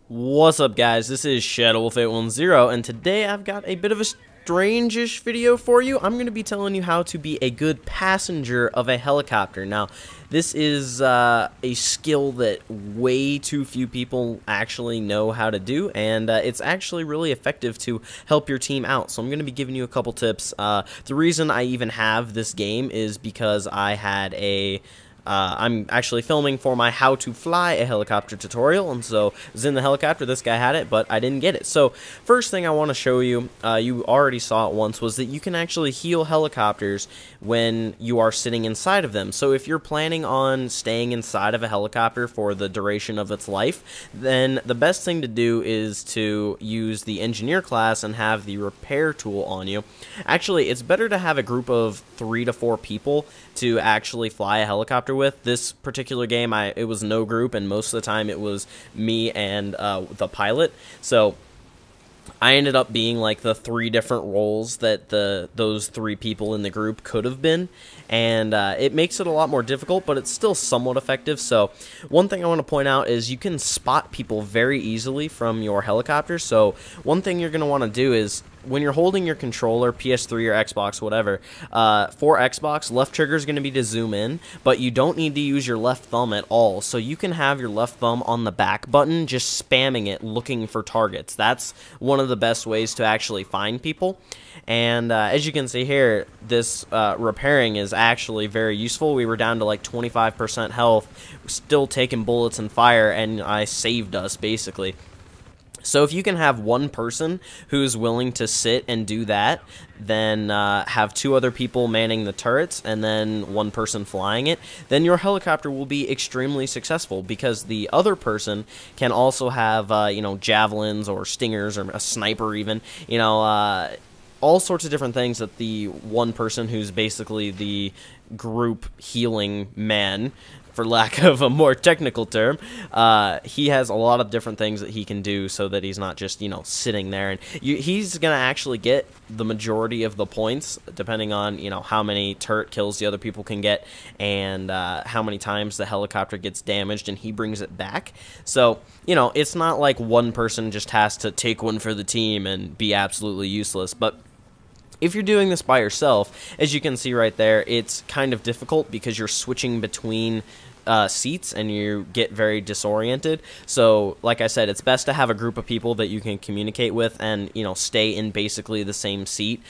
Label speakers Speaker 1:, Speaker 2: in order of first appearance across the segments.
Speaker 1: What's up, guys? This is ShadowWolf810, and today I've got a bit of a strange-ish video for you. I'm going to be telling you how to be a good passenger of a helicopter. Now, this is a skill that way too few people actually know how to do, and it's actually really effective to help your team out. So I'm going to be giving you a couple tips. The reason I even have this game is because I had I'm actually filming for my how to fly a helicopter tutorial, and so I was in the helicopter. This guy had it, but I didn't get it. So first thing I want to show you, you already saw it once, was that you can actually heal helicopters when you are sitting inside of them. So if you're planning on staying inside of a helicopter for the duration of its life, then the best thing to do is to use the engineer class and have the repair tool on you. Actually, it's better to have a group of 3 to 4 people to actually fly a helicopter with. This particular game, it was no group, and most of the time it was me and the pilot. So I ended up being like the 3 different roles that those 3 people in the group could have been, and it makes it a lot more difficult, but it's still somewhat effective. So one thing I want to point out is you can spot people very easily from your helicopter. So one thing you're going to want to do is, when you're holding your controller, PS3 or Xbox, whatever, for Xbox, left trigger is going to be to zoom in, but you don't need to use your left thumb at all. So you can have your left thumb on the back button, just spamming it, looking for targets. That's one of the best ways to actually find people. And as you can see here, this repairing is actually very useful. We were down to like 25% health, still taking bullets and fire, and I saved us, basically. So if you can have one person who's willing to sit and do that, then have 2 other people manning the turrets, and then 1 person flying it, then your helicopter will be extremely successful, because the other person can also have, you know, javelins or stingers or a sniper even, you know, all sorts of different things that the one person who's basically the group healing man, for lack of a more technical term, he has a lot of different things that he can do so that he's not just, you know, sitting there. And he's going to actually get the majority of the points, depending on, you know, how many turret kills the other people can get, and how many times the helicopter gets damaged and he brings it back. So, you know, it's not like one person just has to take one for the team and be absolutely useless. But if you're doing this by yourself, as you can see right there, it's kind of difficult because you're switching between seats and you get very disoriented. So like I said, it's best to have a group of people that you can communicate with and, you know, stay in basically the same seat,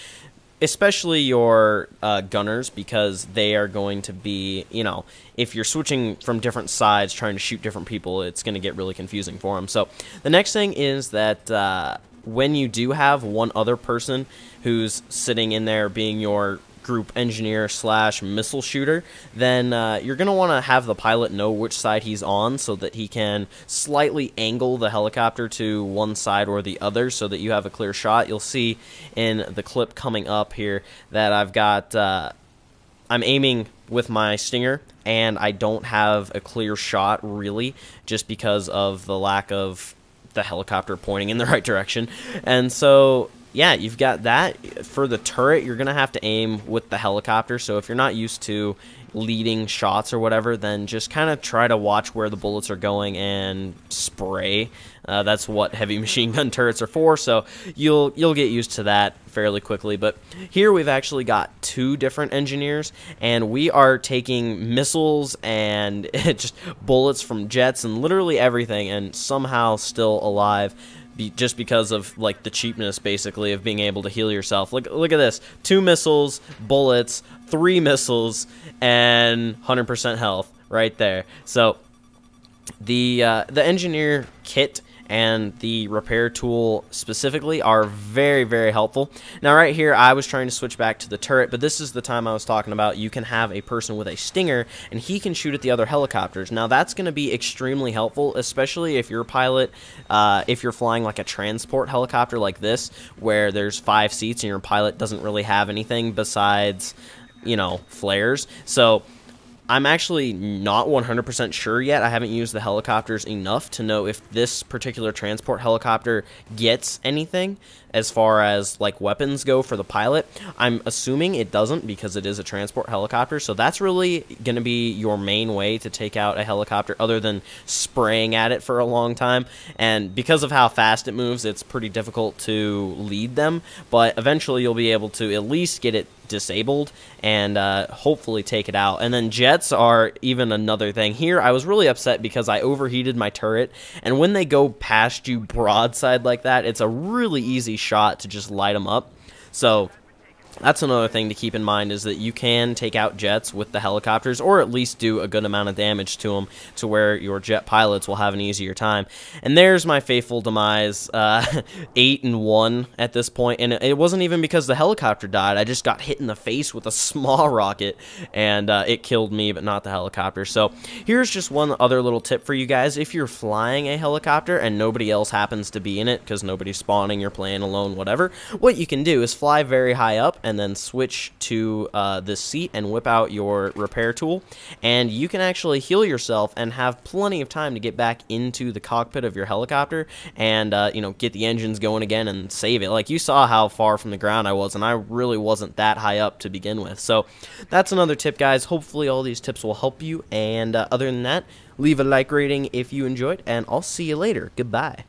Speaker 1: especially your gunners, because they are going to be, you know, if you're switching from different sides trying to shoot different people, it's going to get really confusing for them. So the next thing is that when you do have one other person who's sitting in there being your group engineer slash missile shooter, then you're going to want to have the pilot know which side he's on so that he can slightly angle the helicopter to one side or the other so that you have a clear shot. You'll see in the clip coming up here that I've got, I'm aiming with my Stinger, and I don't have a clear shot really, just because of the lack of the helicopter pointing in the right direction. And so yeah, you've got that. For the turret, you're gonna have to aim with the helicopter, so if you're not used to leading shots or whatever, then just kind of try to watch where the bullets are going and spray. That's what heavy machine gun turrets are for, so you'll get used to that fairly quickly. But here we've actually got 2 different engineers, and we are taking missiles and just bullets from jets and literally everything, and somehow still alive, just because of like the cheapness basically of being able to heal yourself. Look at this: 2 missiles, bullets, 3 missiles, and 100% health right there. So the engineer kit and the repair tool specifically are very, very helpful. Now right here, I was trying to switch back to the turret, but this is the time I was talking about. You can have a person with a Stinger, and he can shoot at the other helicopters. Now that's going to be extremely helpful, especially if you're a pilot, if you're flying like a transport helicopter like this, where there's 5 seats and your pilot doesn't really have anything besides, you know, flares. So I'm actually not 100% sure yet. I haven't used the helicopters enough to know if this particular transport helicopter gets anything as far as like weapons go for the pilot. I'm assuming it doesn't because it is a transport helicopter, so that's really going to be your main way to take out a helicopter other than spraying at it for a long time. And because of how fast it moves, it's pretty difficult to lead them, but eventually you'll be able to at least get it disabled and hopefully take it out. And then jets are even another thing. Here I was really upset because I overheated my turret, and when they go past you broadside like that, it's a really easy shot to just light them up. So that's another thing to keep in mind, is that you can take out jets with the helicopters, or at least do a good amount of damage to them to where your jet pilots will have an easier time. And there's my faithful demise, 8-1 at this point, and it wasn't even because the helicopter died. I just got hit in the face with a small rocket, and it killed me, but not the helicopter. So here's just one other little tip for you guys. If you're flying a helicopter and nobody else happens to be in it, because nobody's spawning, you're playing alone, whatever, what you can do is fly very high up and then switch to this seat and whip out your repair tool, and you can actually heal yourself and have plenty of time to get back into the cockpit of your helicopter and you know, get the engines going again and save it. Like, you saw how far from the ground I was, and I really wasn't that high up to begin with. So that's another tip, guys. Hopefully all these tips will help you, and other than that, leave a like rating if you enjoyed, and I'll see you later. Goodbye.